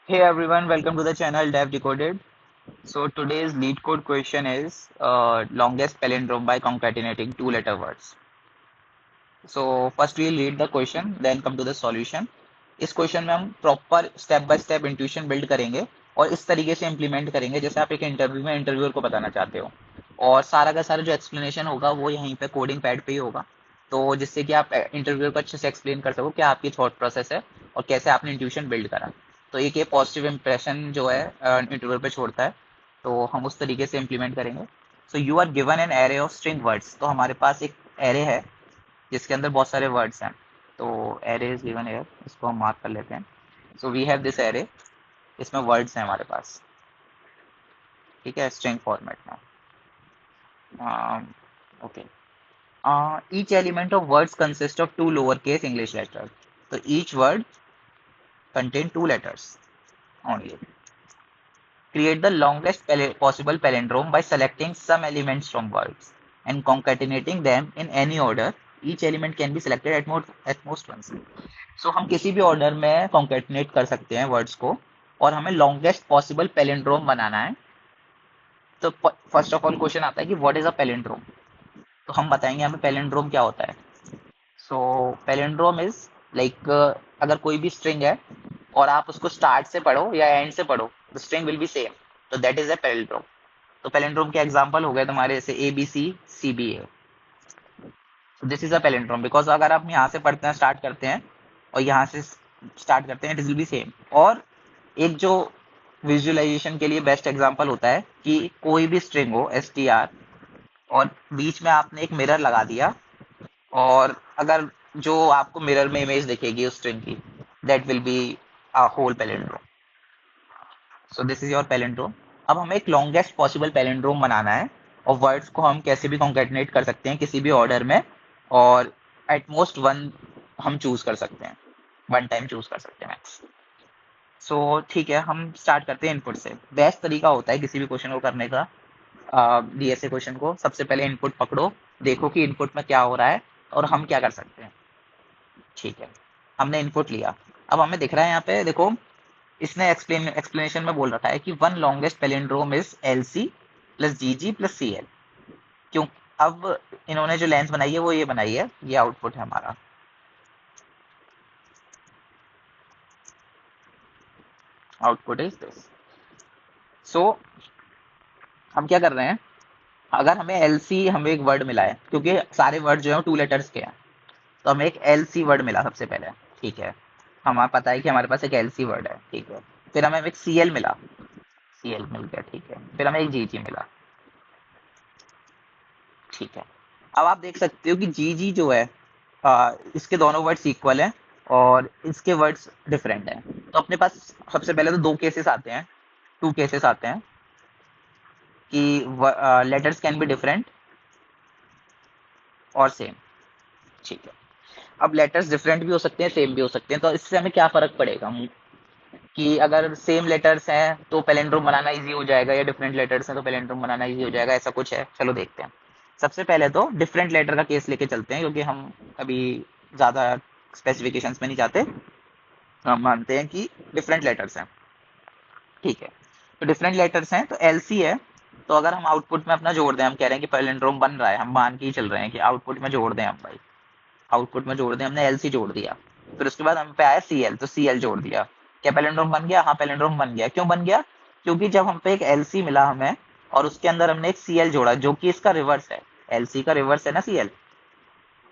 Hey everyone, welcome to the channel Dev Decoded. So today's lead code question is longest palindrome by concatenating two letter words. So first we'll read the question, then come to the solution. इस question में हम proper step by step intuition build करेंगे और इस तरीके से implement करेंगे जैसे आप एक इंटरव्यू में इंटरव्यूअर को बताना चाहते हो। और सारा का सारा जो एक्सप्लेनेशन होगा वो यहीं पे कोडिंग पैड पे ही होगा। तो जिससे कि आप इंटरव्यूअर को अच्छे से एक्सप्लेन कर सको क्या आपकी थॉट प्रोसेस है और कैसे आपने इंट्यूशन बिल्ड करा। तो एक ये पॉजिटिव इंप्रेशन जो है इंटरव्यूअर पे छोड़ता है। तो हम उस तरीके से इम्प्लीमेंट करेंगे। So you are given an array of string words. तो हमारे पास एक एरे है जिसके अंदर बहुत सारे वर्ड्स हैं। तो एरे इज गिवन हियर, इसको हम मार्क कर लेते हैं। So we have this array, इसमें वर्ड्स हैं हमारे पास, ठीक है, स्ट्रिंग फॉर्मेट में। Okay, each element of words consists of two lowercase English letters. So each word contain two letters only. Create the longest possible palindrome by selecting some elements from words and concatenating them in any order. Each element can be selected at most once. So हम किसी भी order में concatenate कर सकते हैं words को और हमें longest possible palindrome बनाना है। तो फर्स्ट ऑफ ऑल क्वेश्चन आता है कि व्हाट इज अ पैलिंड्रोम। तो हम बताएंगे हमें पैलिंड्रोम क्या होता है। सो पैलिंड्रोम इज लाइक, अगर कोई भी स्ट्रिंग है और आप उसको स्टार्ट से पढ़ो या एंड से पढ़ो, the string will be same. तो दैट इज अ पैलिंड्रोम। तो पैलिंड्रोम के एग्जांपल हो गए तुम्हारे जैसे A B C C B ए। तो this is a palindrome because अगर आप यहाँ से पढ़ते हैं स्टार्ट करते हैं और यहाँ से स्टार्ट करते हैं, इट विल बी सेम। और एक जो विजुअलाइजेशन के लिए बेस्ट एग्जांपल होता है कि कोई भी स्ट्रिंग हो एस टी आर और बीच में आपने एक मिरर लगा दिया और अगर जो आपको मिरर में इमेज दिखेगी उस स्ट्रिंग की, that will be a whole palindrome. So this is your palindrome. अब हमें एक लॉन्गेस्ट पॉसिबल पैलिंड्रोम बनाना है और वर्ड्स को हम कैसे भी कॉन्केटिनेट कर सकते हैं किसी भी ऑर्डर में और एट मोस्ट वन हम चूज कर सकते हैं, वन टाइम चूज कर सकते हैं मैक्स। सो ठीक है, हम स्टार्ट करते हैं इनपुट से। बेस्ट तरीका होता है किसी भी क्वेश्चन को करने का, दिए से क्वेश्चन को सबसे पहले इनपुट पकड़ो, देखो कि इनपुट में क्या हो रहा है और हम क्या कर सकते हैं। ठीक है, हमने इनपुट लिया। अब हमें दिख रहा है यहाँ पे देखो, इसने एक्सप्लेनेशन में बोल रखा है कि one longest palindrome is L C plus G G plus C L. क्यों? अब इन्होंने जो लेंथ बनाई है वो ये बनाई है, ये आउटपुट है हमारा। Output is this. सो हम क्या कर रहे हैं, अगर हमें एल सी, हमें एक वर्ड मिला है क्योंकि सारे वर्ड जो है टू लेटर्स के हैं, तो हमें एक एल सी वर्ड मिला सबसे पहले। ठीक है, हमें पता है कि हमारे पास एक एल सी वर्ड है। ठीक है, फिर हमें एक सी एल मिला, सी एल मिल गया। ठीक है, फिर हमें एक जी जी मिला। ठीक है, अब आप देख सकते हो कि जी जी जो है, इसके दोनों वर्ड्स इक्वल हैं और इसके वर्ड्स डिफरेंट हैं। तो अपने पास सबसे पहले तो दो केसेस आते हैं, टू केसेस आते हैं कि लेटर्स कैन बी डिफरेंट और सेम। ठीक है, अब लेटर्स डिफरेंट भी हो सकते हैं, सेम भी हो सकते हैं। तो इससे हमें क्या फर्क पड़ेगा कि अगर सेम लेटर्स हैं तो पैलिंड्रोम बनाना इजी हो जाएगा या डिफरेंट लेटर्स हैं तो पैलिंड्रोम बनाना इजी हो जाएगा, ऐसा कुछ है। चलो देखते हैं। सबसे पहले तो डिफरेंट लेटर का केस लेके चलते हैं क्योंकि हम अभी ज़्यादा स्पेसिफिकेशंस में नहीं जाते, हम मानते हैं कि डिफरेंट लेटर्स हैं। ठीक है, तो डिफरेंट लेटर्स हैं तो एल सी है। तो अगर हम आउटपुट में अपना जोड़ दें, हम कह रहे हैं कि पैलिंड्रोम बन रहा है, हम मान के ही चल रहे हैं कि आउटपुट में जोड़ दें हम भाई, आउटपुट में जोड़ दें, हमने एल सी जोड़ दिया। फिर उसके बाद हम पे आया सी एल, तो सी एल जोड़ दिया। क्या पैलिंड्रोम बन गया? हाँ, पैलिंड्रोम बन गया। क्यों बन गया? क्योंकि जब हम पे एक एल सी मिला हमें और उसके अंदर हमने एक सी एल जोड़ा जो कि इसका रिवर्स है, एल सी का रिवर्स है ना सी एल।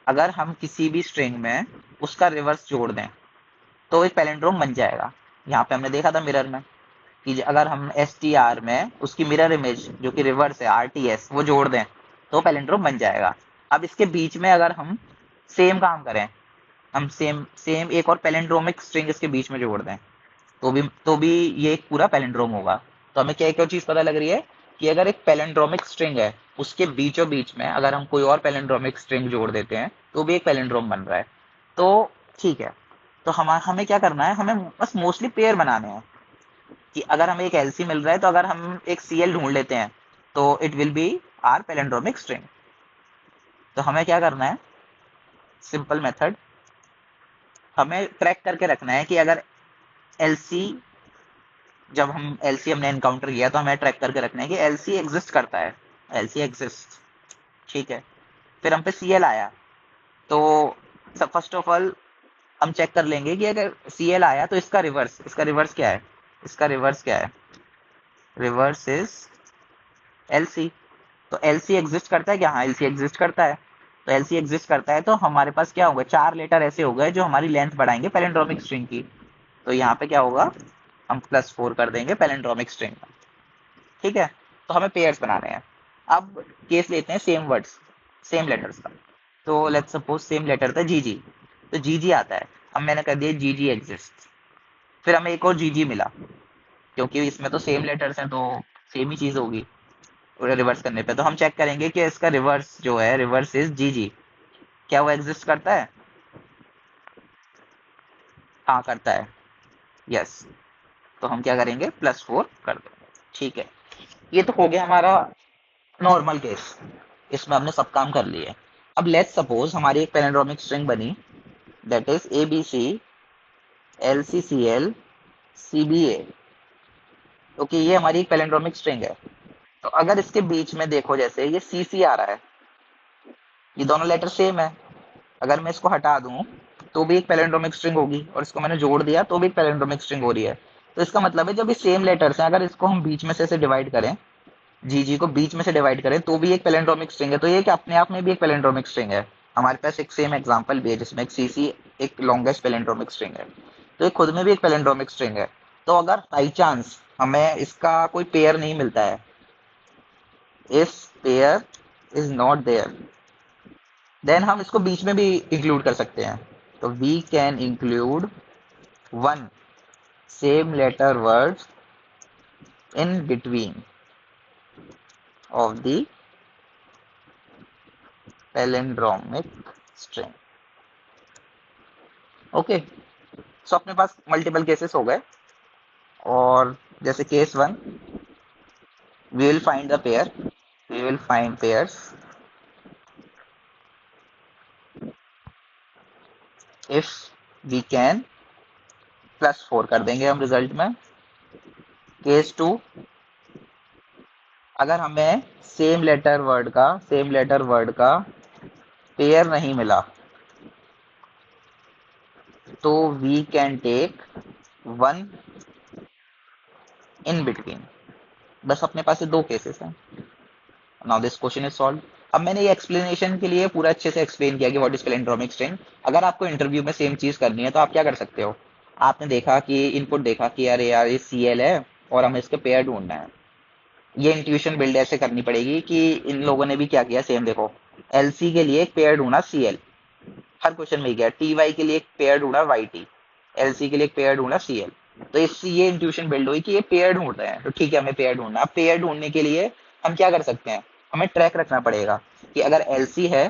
अगर हम किसी भी स्ट्रिंग में उसका रिवर्स जोड़ दें तो एक पैलिंड्रोम बन जाएगा। यहाँ पे हमने देखा था मिरर में कि अगर हम एस टी आर में उसकी मिरर इमेज जो कि रिवर्स है आर टी एस वो जोड़ दें तो पैलिंड्रोम बन जाएगा। अब इसके बीच में अगर हम सेम काम करें, हम सेम सेम एक और पैलिंड्रोमिक स्ट्रिंग इसके बीच में जोड़ दें तो भी ये एक पूरा पैलिंड्रोम होगा। तो हमें क्या क्या चीज पता लग रही है कि अगर एक पैलिंड्रोमिक स्ट्रिंग है उसके बीचों बीच में अगर हम कोई और पैलिंड्रोमिक स्ट्रिंग जोड़ देते हैं तो भी एक पैलिंड्रोम बन रहा है। तो ठीक है, तो हमें क्या करना है, हमें बस मोस्टली पेयर बनाने हैं कि अगर हमें एक एलसी मिल रहा है तो अगर हम एक सीएल ढूंढ लेते हैं तो it will be are palindromic string. तो हमें क्या करना है, सिंपल मेथड, हमें ट्रैक करके रखना है कि अगर एल सी जब हम एलसी हमने एनकाउंटर किया तो हमें ट्रैक करके रखना है कि एलसी एग्जिस्ट करता है, एलसी एग्जिस्ट, ठीक है। फिर हम पे सीएल आया तो सब फर्स्ट ऑफ ऑल हम चेक कर लेंगे कि अगर सीएल आया तो इसका रिवर्स क्या है, इसका रिवर्स क्या है, रिवर्स इज एलसी। तो एलसी एग्जिस्ट करता है क्या, हाँ एलसी एग्जिस्ट करता है। तो एलसी एग्जिस्ट करता है तो हमारे पास क्या होगा, 4 लेटर ऐसे हो गए जो हमारी लेंथ बढ़ाएंगे पैलिंड्रोमिक स्ट्रिंग की। तो यहाँ पे क्या होगा, हम +4 कर देंगे पैलिंड्रोमिक स्ट्रिंग का, ठीक है। तो हमें पेयर्स बनाने हैं। अब केस लेते हैं सेम वर्ड्स, सेम लेटर्स का। तो लेट्स सपोज सेम लेटर था जीजी, तो जीजी आता है। अब मैंने कर दिया जीजी एग्जिस्ट। फिर हमें एक और जीजी मिला, क्योंकि इसमें तो सेम लेटर्स हैं तो सेम ही चीज होगी रिवर्स करने पे। तो हम चेक करेंगे कि इसका रिवर्स जो है, रिवर्स इज जीजी, क्या वो एग्जिस्ट करता है, हाँ करता है, यस। तो हम क्या करेंगे, +4 कर देंगे, ठीक है। ये तो हो गया हमारा नॉर्मल केस, इसमें हमने सब काम कर लिए। अब लेट्स सपोज हमारी एक पैलिंड्रोमिक स्ट्रिंग बनी, that is ABC LCCL CBA। Okay, ये हमारी एक पैलिंड्रोमिक स्ट्रिंग है। तो अगर इसके बीच में देखो, जैसे ये CC आ रहा है, ये दोनों लेटर सेम है, अगर मैं इसको हटा दूं तो भी एक पैलिंड्रोमिक स्ट्रिंग होगी, और इसको मैंने जोड़ दिया तो भी एक पैलिंड्रोमिक स्ट्रिंग हो रही है। तो इसका मतलब है जब ये सेम लेटर्स हैं, अगर इसको हम बीच में से डिवाइड करें, जीजी को बीच में से डिवाइड करें तो भी एक पैलिंड्रोमिक स्ट्रिंग है। तो ये कि अपने आप में भी एक पैलिंड्रोमिक स्ट्रिंग है। हमारे पास एक सेम एग्जांपल भी है जिसमें एक सीसी एक लॉन्गेस्ट पैलिंड्रोमिक स्ट्रिंग है, तो ये खुद में भी एक पैलिंड्रोमिक स्ट्रिंग है। तो अगर बाई चांस हमें इसका कोई पेयर नहीं मिलता है, if pair is not there, then हम इसको बीच में भी इंक्लूड कर सकते हैं। तो we can include one same letter words in between of the palindromic string. Okay, so अपने पास मल्टीपल केसेस हो गए। और जैसे case 1, we will find the pair, we will find pairs if we can, +4 कर देंगे हम रिजल्ट में। केस 2, अगर हमें सेम लेटर वर्ड का पेयर नहीं मिला तो we can take one in between. बस अपने पास ये 2 केसेस हैं। Now this question is solve. अब मैंने ये एक्सप्लेनेशन के लिए पूरा अच्छे से एक्सप्लेन किया कि व्हाट इज पैलिंड्रोमिक स्ट्रिंग। अगर आपको इंटरव्यू में सेम चीज करनी है तो आप क्या कर सकते हो, आपने देखा कि इनपुट देखा कि अरे यार ये CL है और हमें इसके पेयर ढूंढना है। ये इंट्यूशन बिल्ड ऐसे करनी पड़ेगी कि इन लोगों ने भी क्या किया, सेम देखो, LC के लिए एक पेयर ढूंढा CL, हर क्वेश्चन में गया। TY के लिए एक पेयर ढूंढा YT, LC के लिए एक पेयर ढूंढा CL। तो इससे ये इंट्यूशन बिल्ड हुई कि ये पेयर ढूंढ रहे हैं, तो ठीक है हमें पेयर ढूंढना। अब पेयर ढूंढने के लिए हम क्या कर सकते हैं, हमें ट्रैक रखना पड़ेगा कि अगर LC है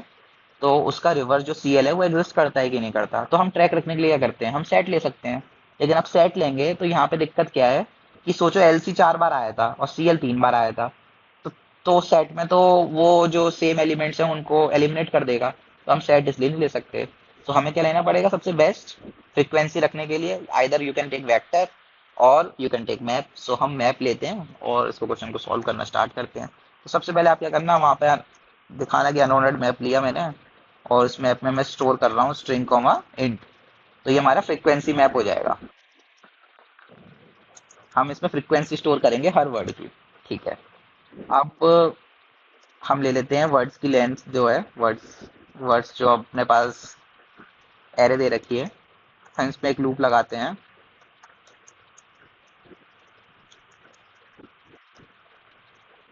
तो उसका रिवर्स जो CL है वो एग्जिस्ट करता है कि नहीं करता। तो हम ट्रैक रखने के लिए क्या करते हैं, हम सेट ले सकते हैं। लेकिन अब सेट लेंगे तो यहाँ पे दिक्कत क्या है कि सोचो LC 4 बार आया था और CL 3 बार आया था, तो सेट में तो वो जो सेम एलिमेंट्स हैं उनको एलिमिनेट कर देगा, तो हम सेट इसलिए नहीं ले सकते। तो हमें क्या लेना पड़ेगा सबसे बेस्ट फ्रीक्वेंसी रखने के लिए, either you can take vector और you can take map. So हम मैप लेते हैं और इसको क्वेश्चन को सॉल्व करना स्टार्ट करते हैं। तो सबसे पहले आप क्या करना, वहाँ पे दिखाना कि अनऑर्डर्ड मैप लिया मैंने, और इस मैप में मैं स्टोर कर रहा हूँ स्ट्रिंग कॉमा इंट। तो ये हमारा फ्रीक्वेंसी मैप हो जाएगा। हम इसमें फ्रीक्वेंसी स्टोर करेंगे हर वर्ड की, ठीक है। अब हम ले लेते हैं वर्ड्स की लेंथ जो है, वर्ड्स वर्ड्स जो अपने पास एरे दे रखी है, हम इसमें एक लूप लगाते हैं।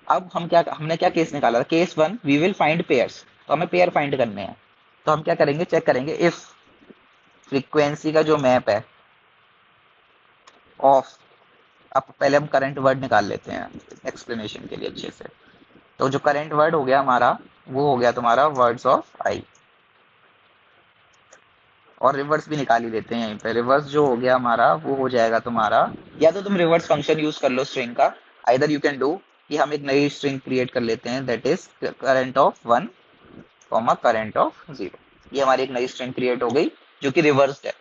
अब हमने क्या केस निकाला था, case 1 we will find pairs, तो हमें पेयर फाइंड करने हैं। तो हम क्या करेंगे, चेक करेंगे इफ फ्रीक्वेंसी का जो मैप है ऑफ, अब पहले हम करंट वर्ड निकाल लेते हैं एक्सप्लेनेशन के लिए अच्छे से। तो जो करंट वर्ड हो गया हमारा, वो हो गया तुम्हारा वर्ड्स ऑफ आई। और रिवर्स भी निकाल ही लेते हैं यहीं पे। रिवर्स जो हो गया हमारा वो हो जाएगा तुम्हारा, या तो तुम रिवर्स फंक्शन यूज कर लो स्ट्रिंग का, आइदर यू कैन डू कि हम एक नई स्ट्रिंग क्रिएट कर लेते हैं, that is current of 1 comma current of 0। ये हमारी एक नई स्ट्रिंग क्रिएट हो गई जो कि रिवर्स्ड है।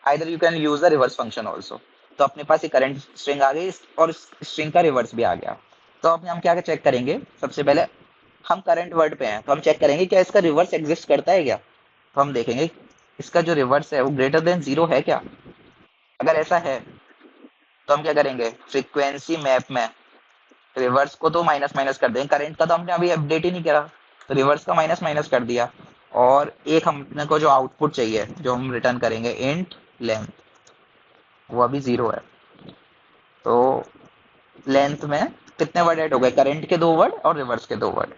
Either you can use the reverse function also. तो अपने पास ये करंट स्ट्रिंग आ गई और स्ट्रिंग का रिवर्स भी आ गया। तो अब हम क्या चेक करेंगे, सबसे पहले हम करंट वर्ड पे हैं तो हम चेक करेंगे क्या इसका रिवर्स एग्जिस्ट करता है क्या। तो हम देखेंगे इसका जो रिवर्स है वो ग्रेटर देन 0 है क्या। अगर ऐसा है तो हम क्या करेंगे, फ्रीक्वेंसी मैप में रिवर्स को तो माइनस माइनस कर देंगे, करंट का तो हमने अभी अपडेट ही नहीं करा, तो रिवर्स का माइनस माइनस कर दिया। और एक हमने को जो आउटपुट चाहिए जो हम रिटर्न करेंगे इंट लेंथ, वो अभी 0 है। तो लेंथ में कितने वर्ड ऐड हो गए, करंट के 2 वर्ड और रिवर्स के 2 वर्ड,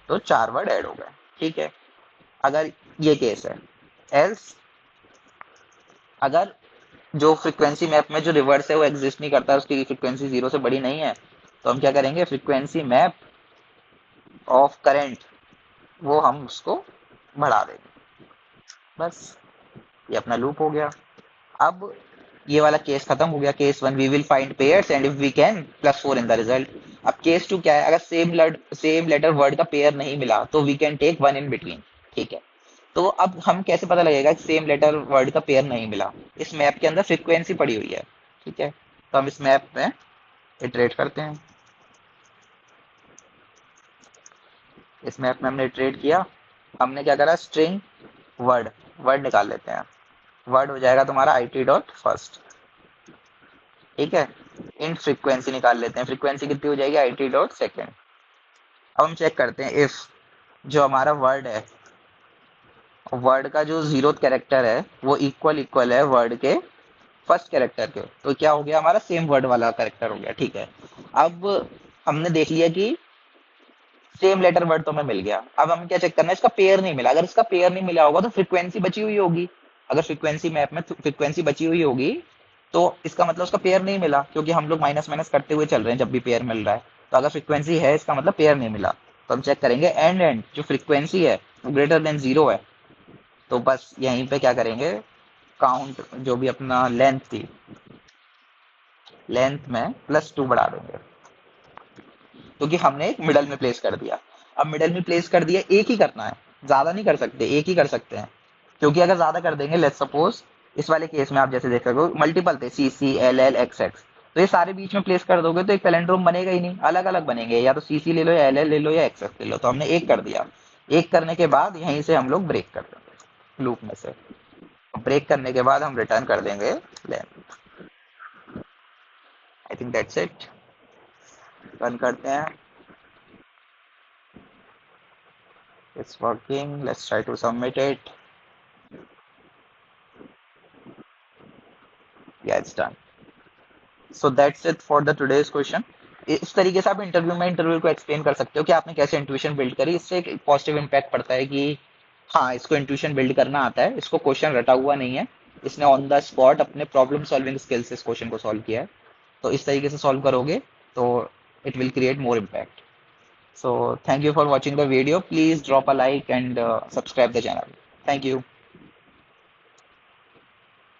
तो 4 वर्ड ऐड हो गए। ठीक है, अगर ये केस है। एल्स अगर जो फ्रीक्वेंसी मैप में जो रिवर्स है वो एग्जिस्ट नहीं करता, उसकी फ्रीक्वेंसी 0 से बड़ी नहीं है, तो हम क्या करेंगे, फ्रीक्वेंसी मैप ऑफ करंट वो हम उसको बढ़ा देंगे। बस ये अपना लूप हो गया। अब ये वाला केस खत्म हो गया, case 1 we will find pairs and if we can +4 in the result. अब केस 2 क्या है, अगर सेम लेटर वर्ड का पेयर नहीं मिला तो we can take 1 in between. ठीक है, तो अब हम कैसे पता लगेगा कि सेम लेटर वर्ड का पेयर नहीं मिला, इस मैप के अंदर फ्रीक्वेंसी पड़ी हुई है। ठीक है, तो हम इस मैप में इटरेट करते हैं। इस मैप में हमने इटरेट किया, हमने क्या करा, स्ट्रिंग वर्ड वर्ड निकाल लेते हैं। वर्ड हो जाएगा तुम्हारा IT डॉट फर्स्ट। ठीक है, इन फ्रीक्वेंसी निकाल लेते हैं, फ्रीक्वेंसी कितनी हो जाएगी, IT डॉट सेकेंड। अब हम चेक करते हैं इफ जो हमारा वर्ड है, वर्ड का जो 0th कैरेक्टर है वो इक्वल है वर्ड के फर्स्ट कैरेक्टर के, तो क्या हो गया, हमारा सेम वर्ड वाला कैरेक्टर हो गया। ठीक है, अब हमने देख लिया कि सेम लेटर वर्ड तो हमें मिल गया। अब हमें क्या चेक करना है, इसका पेयर नहीं मिला। अगर इसका पेयर नहीं मिला होगा तो फ्रीक्वेंसी बची हुई होगी। अगर फ्रीक्वेंसी मैप में फ्रीक्वेंसी बची हुई होगी तो इसका मतलब उसका पेयर नहीं मिला, क्योंकि हम लोग माइनस माइनस करते हुए चल रहे हैं जब भी पेयर मिल रहा है। तो अगर फ्रीक्वेंसी है इसका मतलब पेयर नहीं मिला, तो हम चेक करेंगे एंड जो फ्रीक्वेंसी है वो ग्रेटर देन 0 है, तो बस यहीं पे क्या करेंगे, काउंट जो भी अपना लेंथ थी, लेंथ में +2 बढ़ा देंगे, क्योंकि हमने एक मिडल में प्लेस कर दिया। अब मिडल में प्लेस कर दिया, एक ही करना है, ज्यादा नहीं कर सकते, एक ही कर सकते हैं। क्योंकि अगर ज्यादा कर देंगे, लेट्स सपोज इस वाले केस में आप जैसे देख रहे हो मल्टीपल थे CC LL XX, तो ये सारे बीच में प्लेस कर दोगे तो एक पैलेंड्रोम बनेगा ही नहीं, अलग अलग बनेंगे, या तो CC ले लो या LL ले लो या XX ले लो। तो हमने एक कर दिया, एक करने के बाद यहीं से हम लोग ब्रेक कर देंगे लूप में से। ब्रेक करने के बाद हम रिटर्न कर देंगे length. I think that's it. Run करते हैं, it's working, let's try to submit it. Yeah, it's done. So that's it for the today's question. इस तरीके से आप इंटरव्यू को एक्सप्लेन कर सकते हो कि आपने कैसे इंट्यूशन बिल्ड करी, इससे एक पॉजिटिव इम्पैक्ट पड़ता है कि हाँ इसको इंट्यूशन बिल्ड करना आता है, इसको क्वेश्चन रटा हुआ नहीं है, इसने ऑन द स्पॉट अपने प्रॉब्लम सॉल्विंग स्किल से इस क्वेश्चन को सॉल्व किया है। तो इस तरीके से सॉल्व करोगे तो it will create more impact. So thank you for watching the video. Please drop a like and subscribe the channel. Thank you.